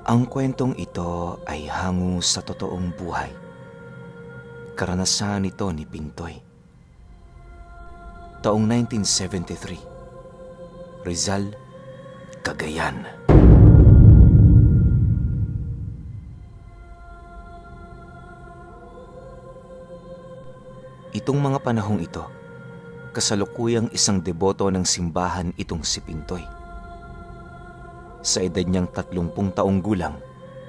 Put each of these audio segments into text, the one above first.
Ang kwentong ito ay hango sa totoong buhay. Karanasan ito ni Pintoy. Taong 1973, Rizal, Cagayan. Itong mga panahong ito, kasalukuyang isang deboto ng simbahan itong si Pintoy. Sa edad niyang 30 taong gulang,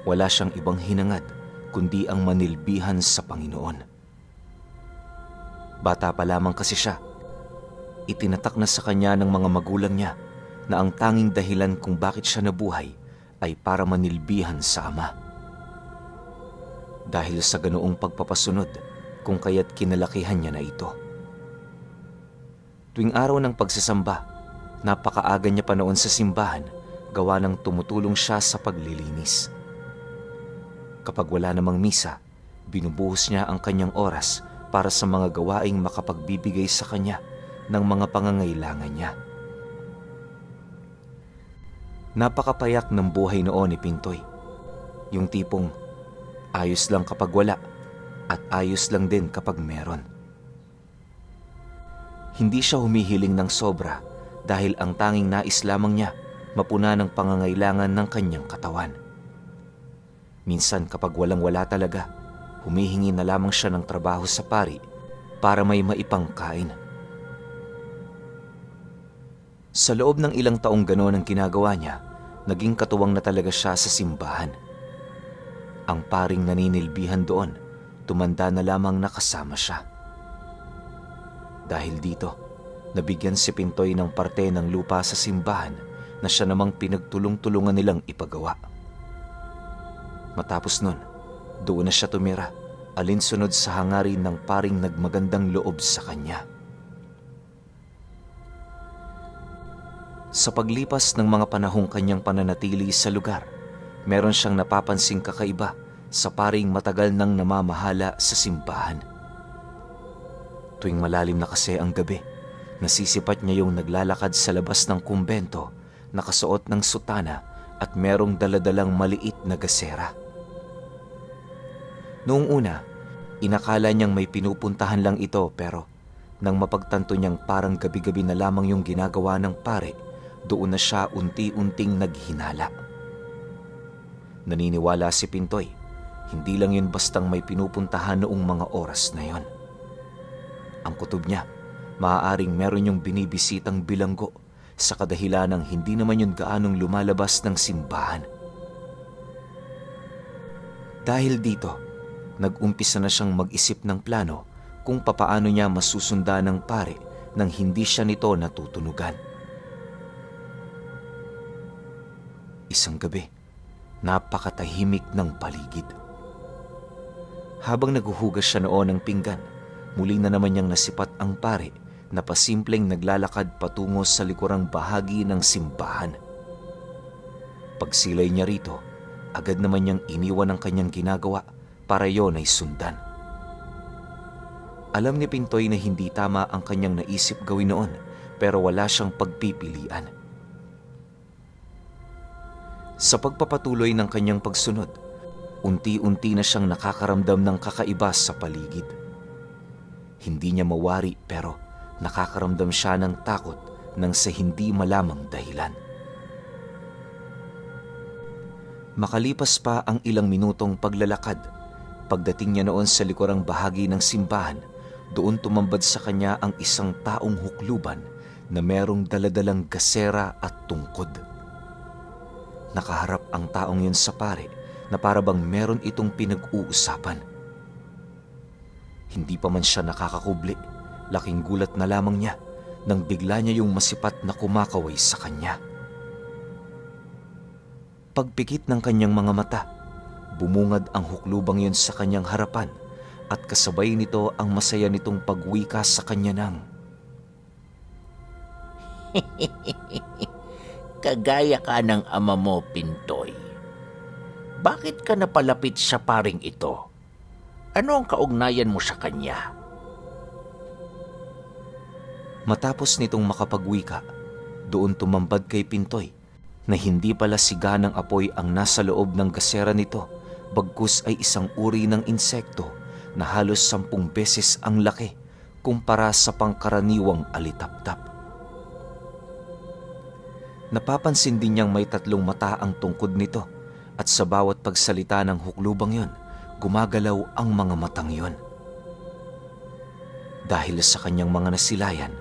wala siyang ibang hinangad kundi ang manilbihan sa Panginoon. Bata pa lamang kasi siya, itinatak na sa kanya ng mga magulang niya na ang tanging dahilan kung bakit siya nabuhay ay para manilbihan sa Ama. Dahil sa ganoong pagpapasunod, kung kaya't kinalakihan niya na ito. Tuwing araw ng pagsasamba, napakaaga niya pa noon sa simbahan, gawa ng tumutulong siya sa paglilinis. Kapag wala namang misa, binubuhos niya ang kanyang oras para sa mga gawaing makapagbibigay sa kanya ng mga pangangailangan niya. Napakapayak ng buhay noon ni Pintoy. Yung tipong ayos lang kapag wala at ayos lang din kapag meron. Hindi siya humihiling ng sobra dahil ang tanging nais lamang niya mapuna ng pangangailangan ng kanyang katawan. Minsan kapag walang-wala talaga, humihingi na lamang siya ng trabaho sa pari para may maipangkain. Sa loob ng ilang taong gano'n ang ginagawa niya, naging katuwang na talaga siya sa simbahan. Ang paring naninilbihan doon, tumanda na lamang nakasama siya. Dahil dito, nabigyan si Pintoy ng parte ng lupa sa simbahan na siya namang pinagtulong-tulungan nilang ipagawa. Matapos nun, doon na siya tumira, alinsunod sa hangarin ng paring nagmagandang loob sa kanya. Sa paglipas ng mga panahong kanyang pananatili sa lugar, meron siyang napapansing kakaiba sa paring matagal nang namamahala sa simbahan. Tuwing malalim na kasi ang gabi, nasisipat niya yung naglalakad sa labas ng kumbento, nakasuot ng sutana at merong daladalang maliit na gasera. Noong una, inakala niyang may pinupuntahan lang ito pero nang mapagtanto niyang parang gabi-gabi na lamang yung ginagawa ng pare, doon na siya unti-unting naghinala. Naniniwala si Pintoy, hindi lang yun bastang may pinupuntahan noong mga oras na yon. Ang kutob niya, maaaring meron yung binibisitang bilanggo sa kadahilanang hindi naman yun gaanong lumalabas ng simbahan. Dahil dito, nag-umpisa na siyang mag-isip ng plano kung papaano niya masusundan ng pare nang hindi siya nito natutunugan. Isang gabi, napakatahimik ng paligid. Habang naghuhugas siya noon ng pinggan, muli na naman niyang nasipat ang pare na pasimpleng naglalakad patungo sa likurang bahagi ng simbahan. Pagsilay niya rito, agad naman niyang iniwan ang kanyang ginagawa para yon ay sundan. Alam ni Pintoy na hindi tama ang kanyang naisip gawin noon, pero wala siyang pagpipilian. Sa pagpapatuloy ng kanyang pagsunod, unti-unti na siyang nakakaramdam ng kakaiba sa paligid. Hindi niya mawari pero nakakaramdam siya ng takot nang sa hindi malamang dahilan. Makalipas pa ang ilang minutong paglalakad, pagdating niya noon sa likurang bahagi ng simbahan, doon tumambad sa kanya ang isang taong hukluban na merong daladalang gasera at tungkod. Nakaharap ang taong yun sa pare na parabang meron itong pinag-uusapan. Hindi pa man siya nakakakubli, laking gulat na lamang niya nang bigla niya yung masipat na kumakaway sa kanya. Pagpikit ng kanyang mga mata, bumungad ang huklubang yun sa kanyang harapan at kasabay nito ang masaya nitong pagwika sa kanya ng Kagaya ka ng ama mo, Pintoy. Bakit ka napalapit sa paring ito? Ano ang kaugnayan mo sa kanya? Matapos nitong makapagwika, doon tumambad kay Pintoy na hindi pala siga ng apoy ang nasa loob ng gasera nito, bagkus ay isang uri ng insekto na halos 10 beses ang laki kumpara sa pangkaraniwang alitaptap. Napapansin din niyang may 3 mata ang tungkod nito at sa bawat pagsalita ng huklubang yon, gumagalaw ang mga matang yon. Dahil sa kanyang mga nasilayan,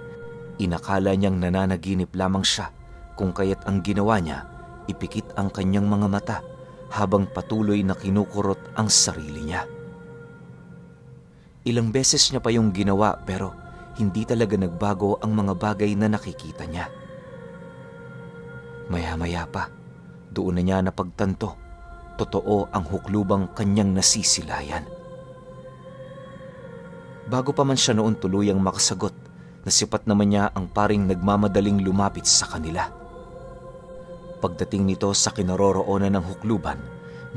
inakala niyang nananaginip lamang siya kung kaya't ang ginawa niya, ipikit ang kanyang mga mata habang patuloy na kinukurot ang sarili niya. Ilang beses niya pa yung ginawa pero hindi talaga nagbago ang mga bagay na nakikita niya. Maya-maya pa, doon na niya napagtanto, totoo ang huklubang kanyang nasisilayan. Bago pa man siya noon tuluyang makasagot, nasipat naman niya ang paring nagmamadaling lumapit sa kanila. Pagdating nito sa kinaroroonan ng hukluban,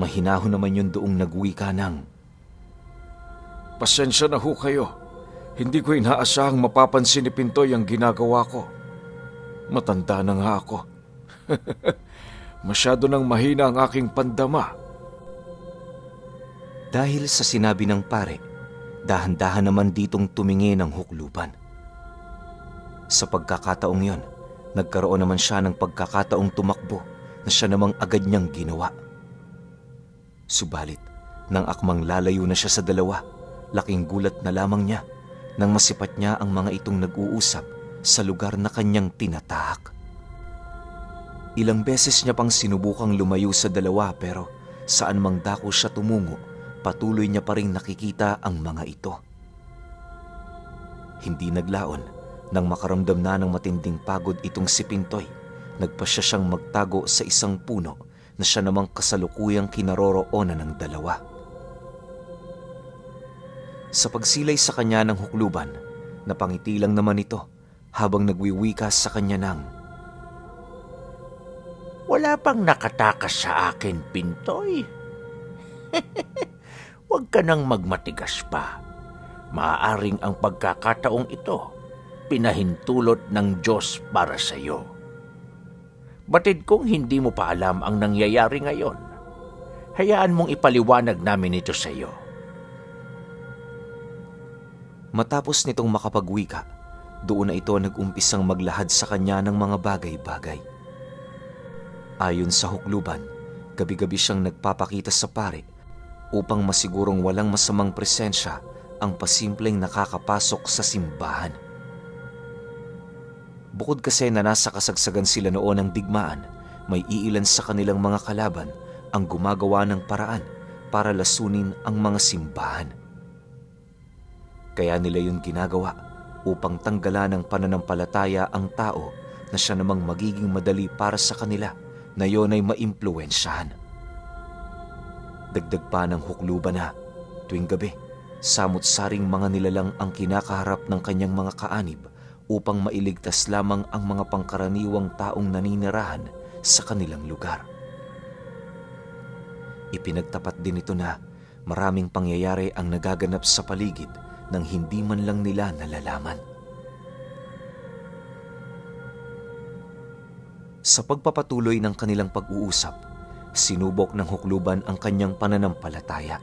mahinahon naman yung doong nagwika ng, "Pasensya na ho kayo. Hindi ko inaasahang mapapansin ni Pintoy ang ginagawa ko. Matanda na nga ako. Masyado nang mahina ang aking pandama." Dahil sa sinabi ng pare, dahan-dahan naman ditong tumingin ang hukluban. Sa pagkakataong yon, nagkaroon naman siya ng pagkakataong tumakbo na siya namang agad niyang ginawa. Subalit, nang akmang lalayo na siya sa dalawa, laking gulat na lamang niya nang masipat niya ang mga itong nag-uusap sa lugar na kanyang tinatahak. Ilang beses niya pang sinubukang lumayo sa dalawa pero saan mang dako siya tumungo, patuloy niya pa rin nakikita ang mga ito. Hindi naglaon nang makaramdam na ng matinding pagod itong si Pintoy, nagpasya siyang magtago sa isang puno na siya namang kasalukuyang kinaroroonan ng dalawa. Sa pagsilay sa kanya ng hukluban, napangiti lang naman ito habang nagwiwika sa kanya ng, "Wala pang nakatakas sa akin, Pintoy. Huwag ka nang magmatigas pa. Maaaring ang pagkakataong ito, pinahintulot ng Diyos para sa iyo. Batid kung hindi mo pa alam ang nangyayari ngayon, hayaan mong ipaliwanag namin ito sa iyo." Matapos nitong makapagwika, doon na ito nag-umpisang maglahad sa kanya ng mga bagay-bagay. Ayon sa hukluban, gabi-gabi siyang nagpapakita sa pare upang masigurong walang masamang presensya ang pasimpleng nakakapasok sa simbahan. Bukod kasi na nasa kasagsagan sila noon ng digmaan, may iilan sa kanilang mga kalaban ang gumagawa ng paraan para lasunin ang mga simbahan. Kaya nila yung ginagawa upang tanggalan ng pananampalataya ang tao na siya namang magiging madali para sa kanila na yon ay maimpluwensyahan. Dagdag pa ng hukluban na tuwing gabi, samot-saring mga nilalang ang kinakaharap ng kanyang mga kaanib upang mailigtas lamang ang mga pangkaraniwang taong naninirahan sa kanilang lugar. Ipinagtapat din ito na maraming pangyayari ang nagaganap sa paligid nang hindi man lang nila nalalaman. Sa pagpapatuloy ng kanilang pag-uusap, sinubok ng hukluban ang kanyang pananampalataya.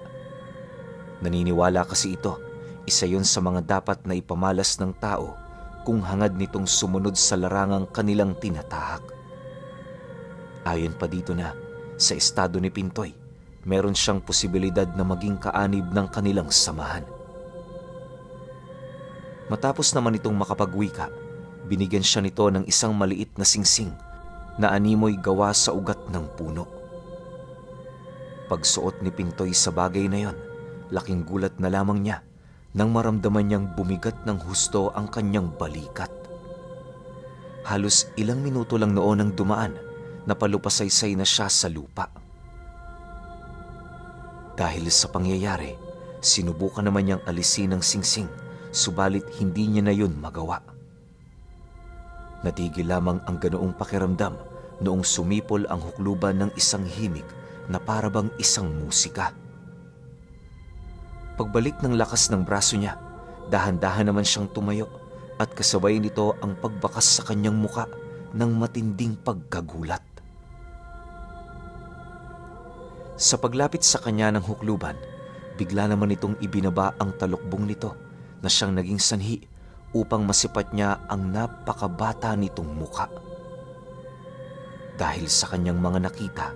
Naniniwala kasi ito, isa yon sa mga dapat na ipamalas ng tao kung hangad nitong sumunod sa larangang kanilang tinatahak. Ayon pa dito na, sa estado ni Pintoy, meron siyang posibilidad na maging kaanib ng kanilang samahan. Matapos naman itong makapagwika, binigyan siya nito ng isang maliit na singsing na animoy gawa sa ugat ng puno. Pagsuot ni Pintoy sa bagay na yon, laking gulat na lamang niya nang maramdaman niyang bumigat ng husto ang kanyang balikat. Halos ilang minuto lang noon ang dumaan na palupasaysay na siya sa lupa. Dahil sa pangyayari, sinubukan naman niyang alisin ang singsing, subalit hindi niya na yun magawa. Natigil lamang ang ganoong pakiramdam noong sumipol ang hukluban ng isang himig na parabang isang musika. Pagbalik ng lakas ng braso niya, dahan-dahan naman siyang tumayo at kasabay nito ang pagbakas sa kanyang muka ng matinding pagkagulat. Sa paglapit sa kanya ng hukluban, bigla naman itong ibinaba ang talukbong nito na siyang naging sanhi upang masipat niya ang napakabata nitong muka. Dahil sa kanyang mga nakita,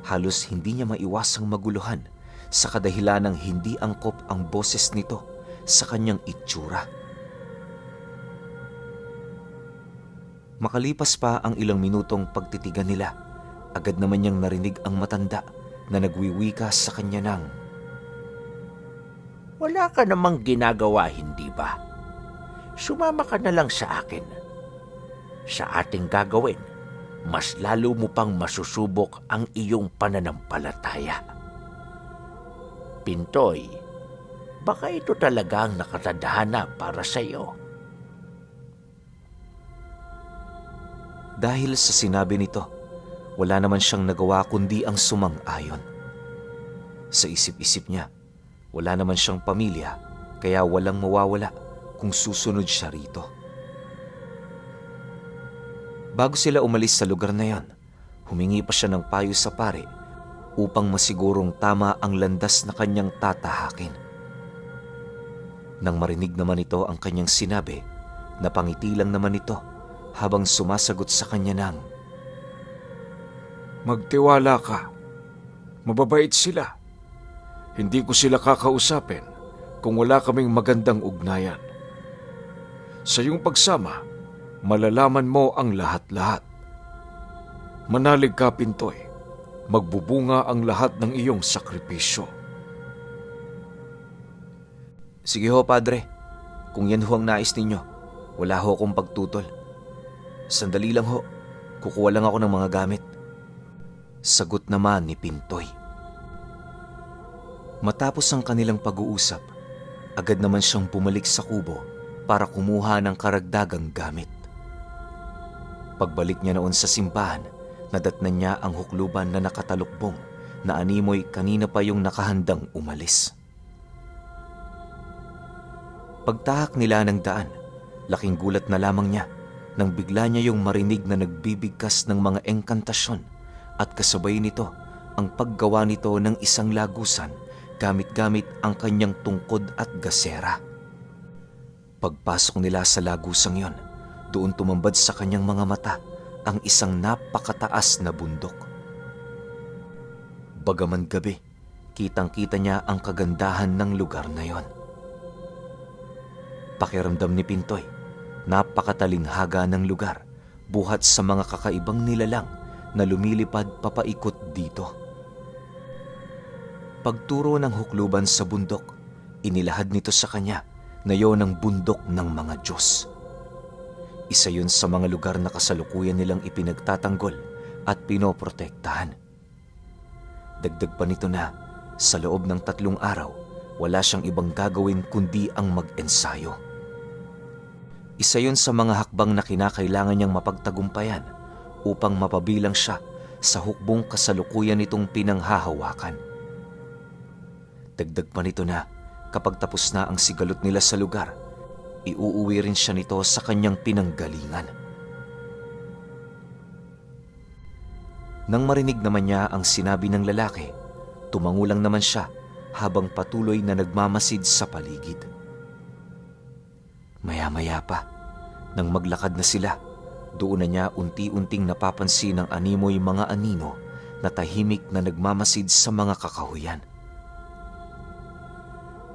halos hindi niya maiwasang maguluhan sa kadahilan ng hindi angkop ang boses nito sa kanyang itsura. Makalipas pa ang ilang minutong pagtitigan nila, agad naman niyang narinig ang matanda na nagwiwika sa kanya ng, "Wala ka namang ginagawa, hindi ba? Sumama ka na lang sa akin. Sa ating gagawin, mas lalo mo pang masusubok ang iyong pananampalataya. Pintoy, baka ito talaga ang nakatadhana para sa iyo." Dahil sa sinabi nito, wala naman siyang nagawa kundi ang sumang-ayon. Sa isip-isip niya, wala naman siyang pamilya, kaya walang mawawala kung susunod siya rito. Bago sila umalis sa lugar na yon, humingi pa siya ng payo sa pare upang masigurong tama ang landas na kanyang tatahakin. Nang marinig naman ito ang kanyang sinabi, napangiti lang naman ito habang sumasagot sa kanya ng, Magtiwala ka. Mababait sila. Hindi ko sila kakausapin kung wala kaming magandang ugnayan. Sa iyong pagsama, malalaman mo ang lahat-lahat. Manalig ka, Pintoy. Magbubunga ang lahat ng iyong sakripisyo. Sige ho, Padre. Kung yan ho ang nais ninyo, wala ho akong pagtutol. Sandali lang ho, kukuha lang ako ng mga gamit. Sagot naman ni Pintoy. Matapos ang kanilang pag-uusap, agad naman siyang bumalik sa kubo para kumuha ng karagdagang gamit. Pagbalik niya noon sa simbahan, nadatnan niya ang hukluban na nakatalukbong na animoy kanina pa yung nakahandang umalis. Pagtahak nila ng daan, laking gulat na lamang niya nang bigla niya yung marinig na nagbibigkas ng mga engkantasyon at kasabay nito ang paggawa nito ng isang lagusan gamit-gamit ang kanyang tungkod at gasera. Pagpasok nila sa lagusang yon, doon tumambad sa kanyang mga mata ang isang napakataas na bundok. Bagaman gabi, kitang-kita niya ang kagandahan ng lugar na yon. Pakiramdam ni Pintoy, napakatalinghaga ng lugar buhat sa mga kakaibang nilalang na lumilipad papaikot dito. Pagturo ng hukluban sa bundok, inilahad nito sa kanya na yon ang bundok ng mga Diyos. Isa yun sa mga lugar na kasalukuyan nilang ipinagtatanggol at pinoprotektahan. Dagdag pa nito na sa loob ng 3 araw, wala siyang ibang gagawin kundi ang mag-ensayo. Isa yun sa mga hakbang na kinakailangan niyang mapagtagumpayan upang mapabilang siya sa hukbong kasalukuyan nitong pinanghahawakan. Dagdag pa nito na kapag tapos na ang sigalot nila sa lugar, iuuwi rin siya nito sa kanyang pinanggalingan. Nang marinig naman niya ang sinabi ng lalaki, tumango lang naman siya habang patuloy na nagmamasid sa paligid. Maya-maya pa, nang maglakad na sila, doon na niya unti-unting napapansin ang animoy mga anino na tahimik na nagmamasid sa mga kakahuyan.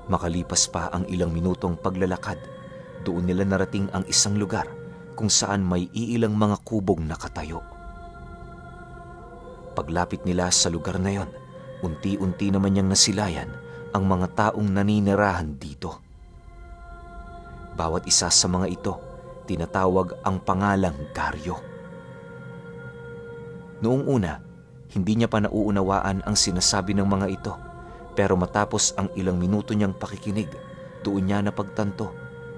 Makalipas pa ang ilang minutong paglalakad, doon nila narating ang isang lugar kung saan may iilang mga kubong nakatayo. Paglapit nila sa lugar na yon, unti-unti naman niyang nasilayan ang mga taong naninirahan dito. Bawat isa sa mga ito, tinatawag ang pangalang Garyo. Noong una, hindi niya pa nauunawaan ang sinasabi ng mga ito, pero matapos ang ilang minuto niyang pakikinig, doon niya napagtanto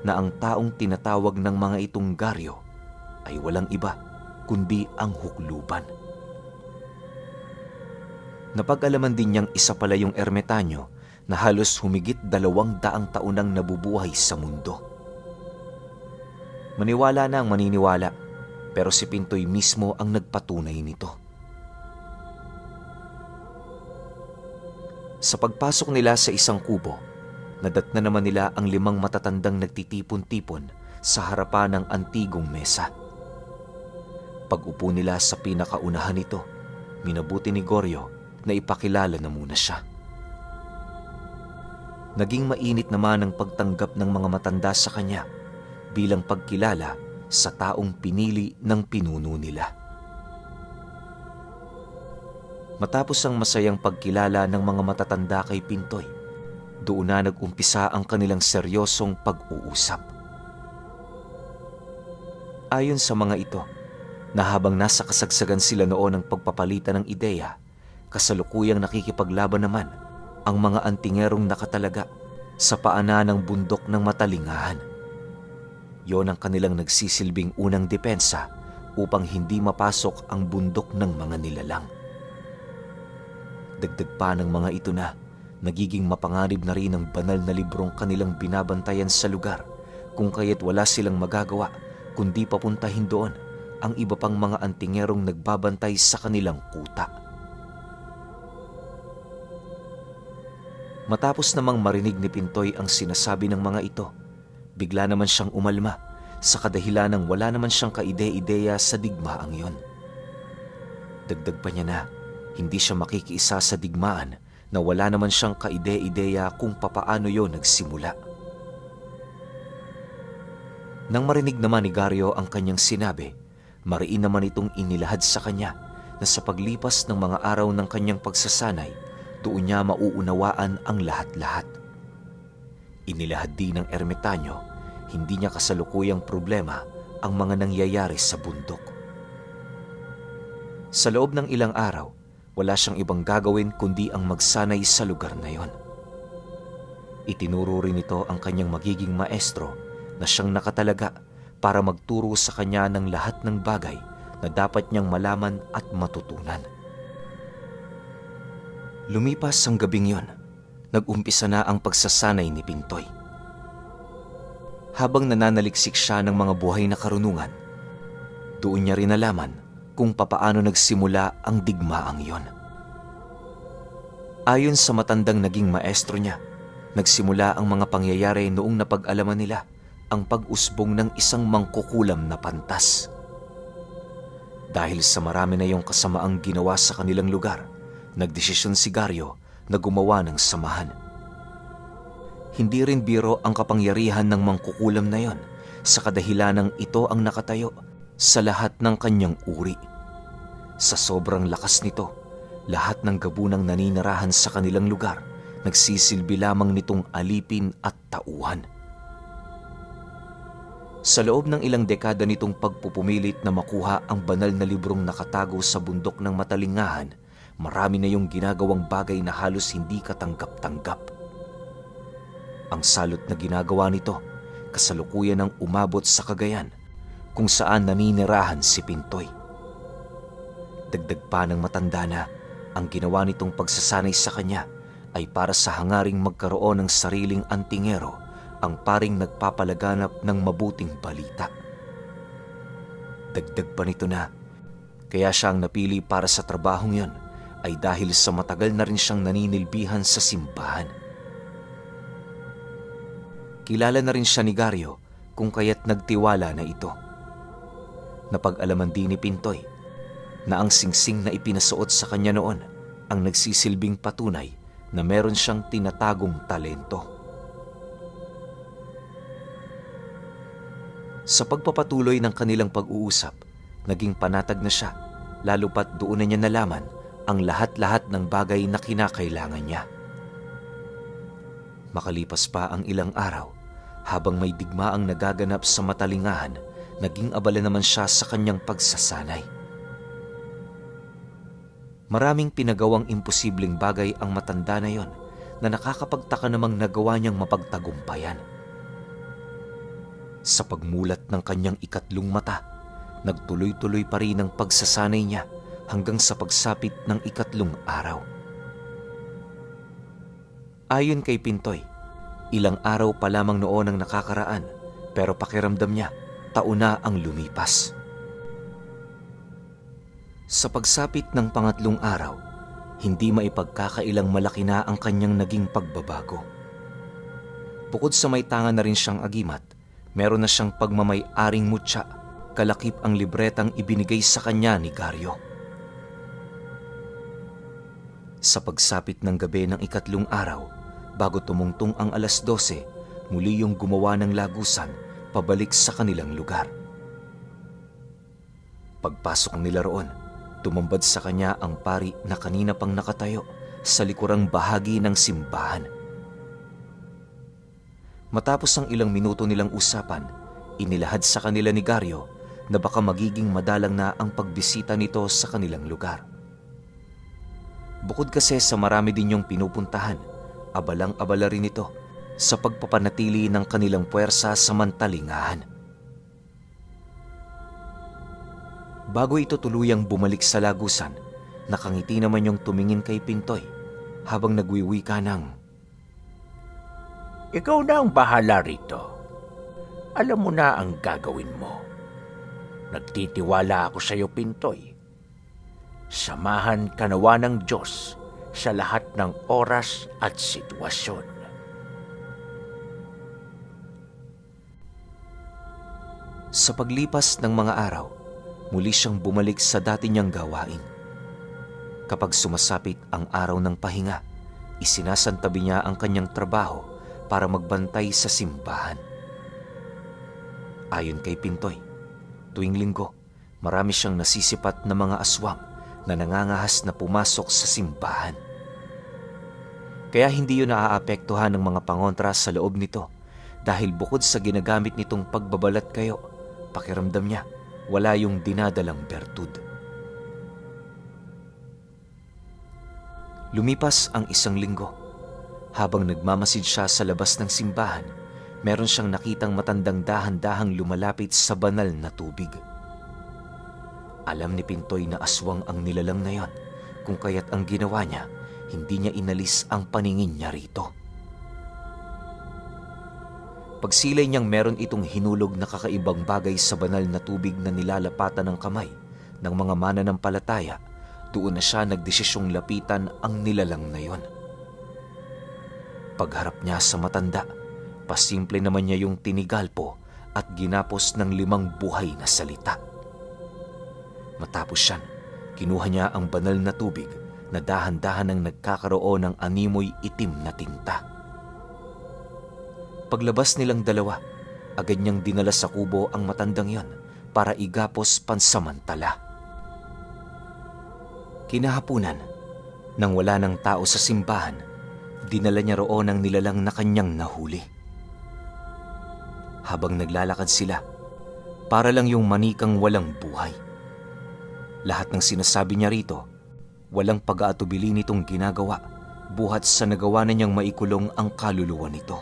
na ang taong tinatawag ng mga itong Garyo ay walang iba kundi ang hukluban. Napag-alaman din niyang isa pala yung ermitanyo na halos humigit 200 taon nang nabubuhay sa mundo. Maniwala na ang maniniwala, pero si Pintoy mismo ang nagpatunay nito. Sa pagpasok nila sa isang kubo, nadatna naman nila ang 5 matatandang nagtitipon-tipon sa harapan ng antigong mesa. Pag-upo nila sa pinakaunahan nito, minabuti ni Goryo na ipakilala na muna siya. Naging mainit naman ang pagtanggap ng mga matanda sa kanya bilang pagkilala sa taong pinili ng pinuno nila. Matapos ang masayang pagkilala ng mga matatanda kay Pintoy, doon na nag-umpisa ang kanilang seryosong pag-uusap. Ayon sa mga ito, na habang nasa kasagsagan sila noon ng pagpapalitan ng ideya, kasalukuyang nakikipaglaban naman ang mga antingerong nakatalaga sa paanan ng bundok ng Matalingahan. Yon ang kanilang nagsisilbing unang depensa upang hindi mapasok ang bundok ng mga nilalang. Dagdag pa ng mga ito na nagiging mapanganib na rin ang banal na librong kanilang binabantayan sa lugar, kung kaya't wala silang magagawa kundi papuntahin doon ang iba pang mga antingerong nagbabantay sa kanilang kuta. Matapos namang marinig ni Pintoy ang sinasabi ng mga ito, bigla naman siyang umalma sa kadahilan ng wala naman siyang kaide-ideya sa digmaang yon. Dagdag pa niya na hindi siya makikiisa sa digmaan na wala naman siyang kaide-ideya kung papaano yon nagsimula. Nang marinig naman ni Garyo ang kanyang sinabi, mariin naman itong inilahad sa kanya na sa paglipas ng mga araw ng kanyang pagsasanay, doon niya mauunawaan ang lahat-lahat. Inilahad din ng ermitanyo, hindi niya kasalukuyang problema ang mga nangyayari sa bundok. Sa loob ng ilang araw, wala siyang ibang gagawin kundi ang magsanay sa lugar na yon. Itinuro rin ito ang kanyang magiging maestro na siyang nakatalaga para magturo sa kanya ng lahat ng bagay na dapat niyang malaman at matutunan. Lumipas ang gabing yon, nag-umpisa na ang pagsasanay ni Pintoy. Habang nananaliksik siya ng mga buhay na karunungan, doon niya rin nalaman kung papaano nagsimula ang digmaang yon. Ayon sa matandang naging maestro niya, nagsimula ang mga pangyayari noong napag-alaman nila ang pag-usbong ng isang mangkukulam na pantas. Dahil sa marami na yung kasamaang ginawa sa kanilang lugar, nagdesisyon si Garyo na gumawa ng samahan. Hindi rin biro ang kapangyarihan ng mangkukulam na yon sa kadahilanang ito ang nakatayo sa lahat ng kanyang uri. Sa sobrang lakas nito, lahat ng gabunang naninirahan sa kanilang lugar nagsisilbi lamang nitong alipin at tauhan. Sa loob ng ilang dekada nitong pagpupumilit na makuha ang banal na librong nakatago sa bundok ng Matalingahan, marami na yung ginagawang bagay na halos hindi katanggap-tanggap. Ang salot na ginagawa nito, kasalukuyan ng umabot sa Cagayan, kung saan naninirahan si Pintoy. Dagdag pa ng matanda na ang ginawa nitong pagsasanay sa kanya ay para sa hangaring magkaroon ng sariling antingero ang paring nagpapalaganap ng mabuting balita. Dagdag pa nito na kaya siyang napili para sa trabahong yon ay dahil sa matagal na rin siyang naninilbihan sa simbahan. Kilala na rin siya ni Garyo kung kaya't nagtiwala na ito. Napag-alaman din ni Pintoy na ang singsing na ipinasuot sa kanya noon ang nagsisilbing patunay na meron siyang tinatagong talento. Sa pagpapatuloy ng kanilang pag-uusap, naging panatag na siya, lalo pat doon na niya nalaman ang lahat-lahat ng bagay na kinakailangan niya. Makalipas pa ang ilang araw, habang may digmaang nagaganap sa Matalingahan, naging abala naman siya sa kanyang pagsasanay. Maraming pinagawang imposibleng bagay ang matanda na yon na nakakapagtaka namang nagawa niyang mapagtagumpayan. Sa pagmulat ng kanyang ikatlong mata, nagtuloy-tuloy pa rin ang pagsasanay niya hanggang sa pagsapit ng ikatlong araw. Ayon kay Pintoy, ilang araw pa lamang noon ang nakakaraan, pero pakiramdam niya, taon na ang lumipas. Sa pagsapit ng pangatlong araw, hindi maipagkakailang malaki na ang kanyang naging pagbabago. Bukod sa may tanga na rin siyang agimat, meron na siyang pagmamay-aring mutya, kalakip ang libretang ibinigay sa kanya ni Garyo. Sa pagsapit ng gabi ng 3 araw, bago tumungtong ang 12:00, muli yung gumawa ng lagusan pabalik sa kanilang lugar. Pagpasok nila roon, tumambad sa kanya ang pari na kanina pang nakatayo sa likurang bahagi ng simbahan. Matapos ang ilang minuto nilang usapan, inilahad sa kanila ni Garyo na baka magiging madalang na ang pagbisita nito sa kanilang lugar. Bukod kasi sa marami din yung pinupuntahan, abalang-abala rin ito sa pagpapanatili ng kanilang puwersa sa mantalingahan. Bago ito tuluyang bumalik sa lagusan, nakangiti naman yung tumingin kay Pintoy habang nagwiwika ng, "Ikaw na ang bahala rito. Alam mo na ang gagawin mo. Nagtitiwala ako sa iyo, Pintoy. Samahan ka nawa ng Diyos sa lahat ng oras at sitwasyon." Sa paglipas ng mga araw, muli siyang bumalik sa dati niyang gawain. Kapag sumasapit ang araw ng pahinga, isinasantabi niya ang kanyang trabaho para magbantay sa simbahan. Ayon kay Pintoy, tuwing linggo, marami siyang nasisipat na mga aswang na nangangahas na pumasok sa simbahan. Kaya hindi yun naaapektuhan ng mga pangontra sa loob nito dahil bukod sa ginagamit nitong pagbabalat kayo, pakiramdam niya wala yung dinadalang bertud. Lumipas ang 1 linggo. Habang nagmamasid siya sa labas ng simbahan, meron siyang nakitang matandang dahan-dahang lumalapit sa banal na tubig. Alam ni Pintoy na aswang ang nilalang na yon, kung kaya't ang ginawa niya, hindi niya inalis ang paningin niya rito. Pagsilay niyang meron itong hinulog na kakaibang bagay sa banal na tubig na nilalapatan ng kamay ng mga mananampalataya, doon na siya nagdesisyong lapitan ang nilalang na yon. Pagharap niya sa matanda, pasimple naman niya yung tinigalpo at ginapos ng 5 buhay na salita. Matapos yan, kinuha niya ang banal na tubig na dahan-dahan ang nagkakaroon ng animoy itim na tinta. Paglabas nilang dalawa, agad niyang dinala sa kubo ang matandang yon para igapos pansamantala. Kinahapunan, nang wala ng tao sa simbahan, dinala niya roon ang nilalang na kanyang nahuli. Habang naglalakad sila, para lang yung manikang walang buhay. Lahat ng sinasabi niya rito, walang pag-aatubili nitong ginagawa buhat sa nagawa na niyang maikulong ang kaluluwa nito.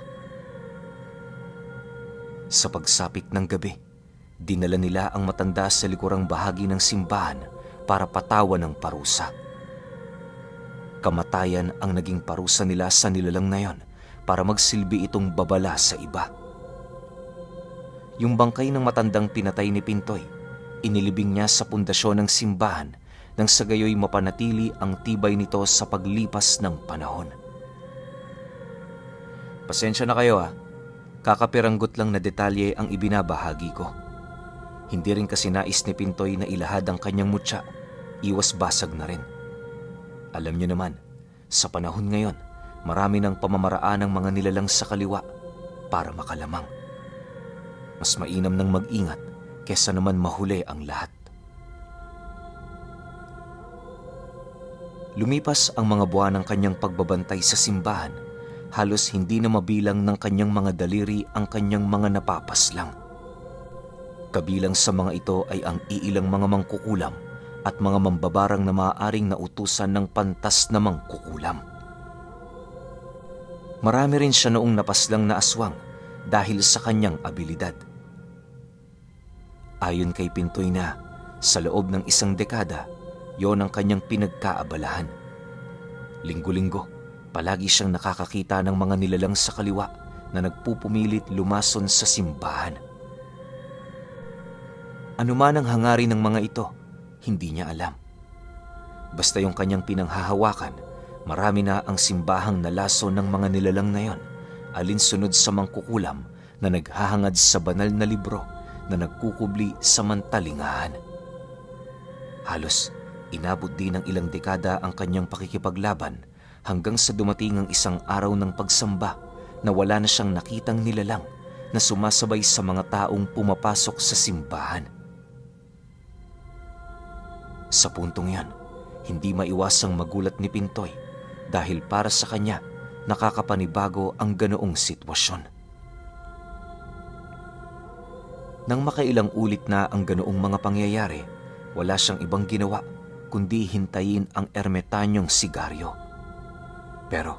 Sa pagsapit ng gabi, dinala nila ang matanda sa likurang bahagi ng simbahan para patawan ng parusa. Kamatayan ang naging parusa nila sa nilalang na yon para magsilbi itong babala sa iba. Yung bangkay ng matandang pinatay ni Pintoy, inilibing niya sa pundasyon ng simbahan nang sa gayoy mapanatili ang tibay nito sa paglipas ng panahon. Pasensya na kayo kakapiranggot lang na detalye ang ibinabahagi ko. Hindi rin kasi nais ni Pintoy na ilahad ang kanyang mutya, iwas basag na rin. Alam niyo naman, sa panahon ngayon, marami ng pamamaraan ng mga nilalang sa kaliwa para makalamang. Mas mainam ng mag-ingat kesa naman mahuli ang lahat. Lumipas ang mga buwan ng kanyang pagbabantay sa simbahan, halos hindi na mabilang ng kanyang mga daliri ang kanyang mga napapaslang. Kabilang sa mga ito ay ang iilang mga mangkukulam at mga mambabarang na maaaring nautusan ng pantas na mangkukulam. Marami rin siya noong napaslang na aswang dahil sa kanyang abilidad. Ayon kay Pintoy na, sa loob ng 1 dekada, yon ang kanyang pinagkaabalahan. Linggo-linggo, palagi siyang nakakakita ng mga nilalang sa kaliwa na nagpupumilit lumason sa simbahan. Ano man ang hangarin ng mga ito, hindi niya alam. Basta yung kanyang pinanghahawakan, marami na ang simbahang nalaso ng mga nilalang na yon, alinsunod sa mangkukulam na naghahangad sa banal na libro na nagkukubli sa mantalingahan. Halos inabot din ng ilang dekada ang kanyang pakikipaglaban hanggang sa dumating ang isang araw ng pagsamba na wala na siyang nakitang nilalang na sumasabay sa mga taong pumapasok sa simbahan. Sa puntong yan, hindi maiwasang magulat ni Pintoy dahil para sa kanya nakakapanibago ang ganoong sitwasyon. Nang makailang ulit na ang ganoong mga pangyayari, wala siyang ibang ginawa kundi hintayin ang ermetanyong sigaryo. Pero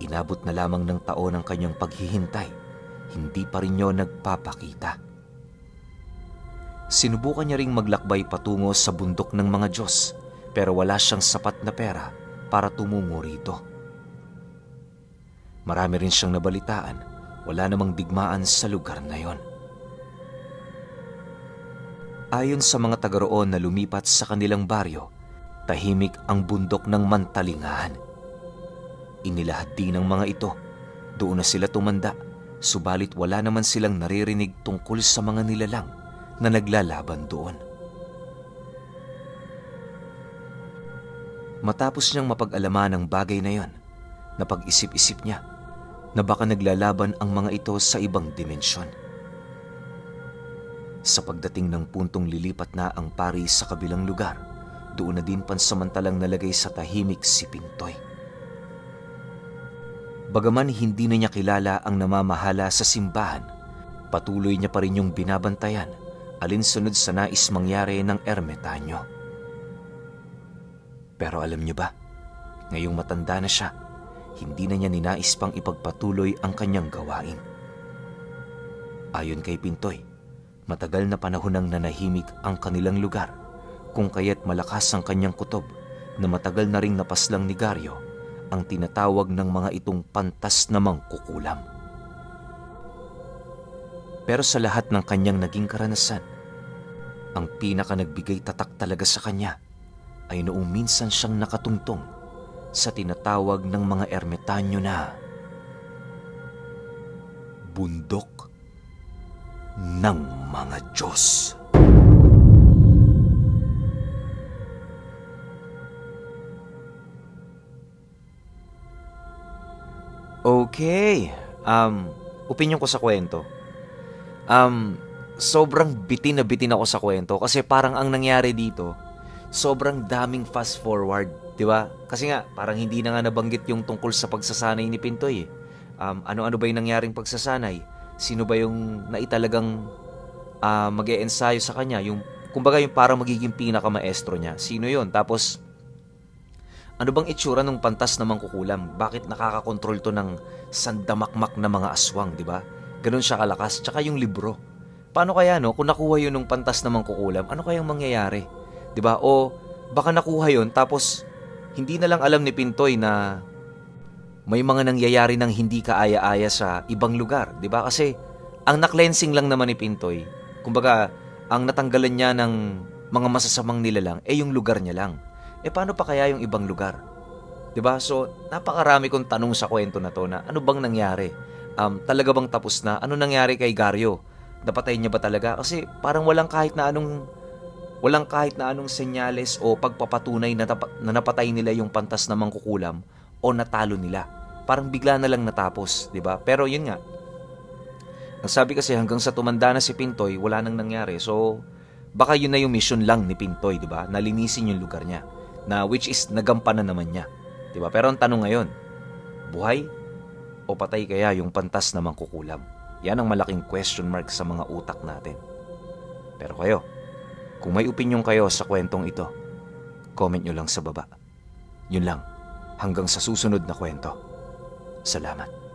inabot na lamang ng taon ang kanyang paghihintay, hindi pa rin niya nagpapakita. Sinubukan niya ring maglakbay patungo sa bundok ng mga Diyos, pero wala siyang sapat na pera para tumungo rito. Marami rin siyang nabalitaan, wala namang digmaan sa lugar na yon. Ayon sa mga taga roon na lumipat sa kanilang baryo, tahimik ang bundok ng mantalingahan. Inilahad din ng mga ito, doon na sila tumanda, subalit wala naman silang naririnig tungkol sa mga nilalang na naglalaban doon. Matapos niyang mapag-alaman ang bagay na yon, napag-isip-isip niya na baka naglalaban ang mga ito sa ibang dimensyon. Sa pagdating ng puntong lilipat na ang pari sa kabilang lugar, doon na din pansamantalang nalagay sa tahimik si Pintoy. Bagaman hindi na niya kilala ang namamahala sa simbahan, patuloy niya pa rin yung binabantayan alinsunod sa nais mangyari ng ermetanyo. Pero alam niyo ba, ngayong matanda na siya, hindi na niya ninais pang ipagpatuloy ang kanyang gawain. Ayon kay Pintoy, matagal na panahon nang nanahimik ang kanilang lugar, kung kaya't malakas ang kanyang kutob na matagal na ring napaslang ni Garyo ang tinatawag ng mga itong pantas na mangkukulam. Pero sa lahat ng kanyang naging karanasan, ang pinaka nagbigay tatak talaga sa kanya ay noong minsan siyang nakatungtong sa tinatawag ng mga ermetanyo na bundok ng mga Diyos. Okay, opinion ko sa kwento. Sobrang bitin na bitin ako sa kwento kasi parang ang nangyari dito, sobrang daming fast forward, di ba? Kasi nga, parang hindi na nga nabanggit yung tungkol sa pagsasanay ni Pintoy. Ano-ano ba yung nangyaring pagsasanay? Sino ba yung naitalagang mag-e-ensayo sa kanya? Yung, kumbaga yung parang magiging pinakamaestro niya. Sino yon? Tapos, ano bang itsura ng pantas na mangkukulam? Bakit nakakakontrol to ng sandamakmak na mga aswang, di ba? Ganun siya kalakas. Tsaka yung libro. Paano kaya, no? Kung nakuha yun ng pantas na mangkukulam, ano kayang mangyayari? Di ba? O baka nakuha yun, tapos hindi na lang alam ni Pintoy na may mga nangyayari ng hindi kaaya-aya sa ibang lugar. Di ba? Kasi ang na-cleansing lang naman ni Pintoy, kumbaga, ang natanggalan niya ng mga masasamang nilalang, yung lugar niya lang. Paano pa kaya yung ibang lugar? Diba? So, napakarami kong tanong sa kwento na to na ano bang nangyari? Talaga bang tapos na? Ano nangyari kay Garyo? Napatay niya ba talaga? Kasi parang walang kahit na anong senyales o pagpapatunay na napatay nila yung pantas na mangkukulam o natalo nila. Parang bigla na lang natapos, diba? Pero yun nga, ang sabi kasi hanggang sa tumanda na si Pintoy, wala nang nangyari. So, baka yun na yung mission lang ni Pintoy, diba? Nalinisin yung lugar niya. Na which is nagampanan naman niya. Diba? Pero ang tanong ngayon, buhay o patay kaya yung pantas na mangkukulam? Yan ang malaking question mark sa mga utak natin. Pero kayo, kung may opinion kayo sa kwentong ito, comment nyo lang sa baba. Yun lang, hanggang sa susunod na kwento. Salamat.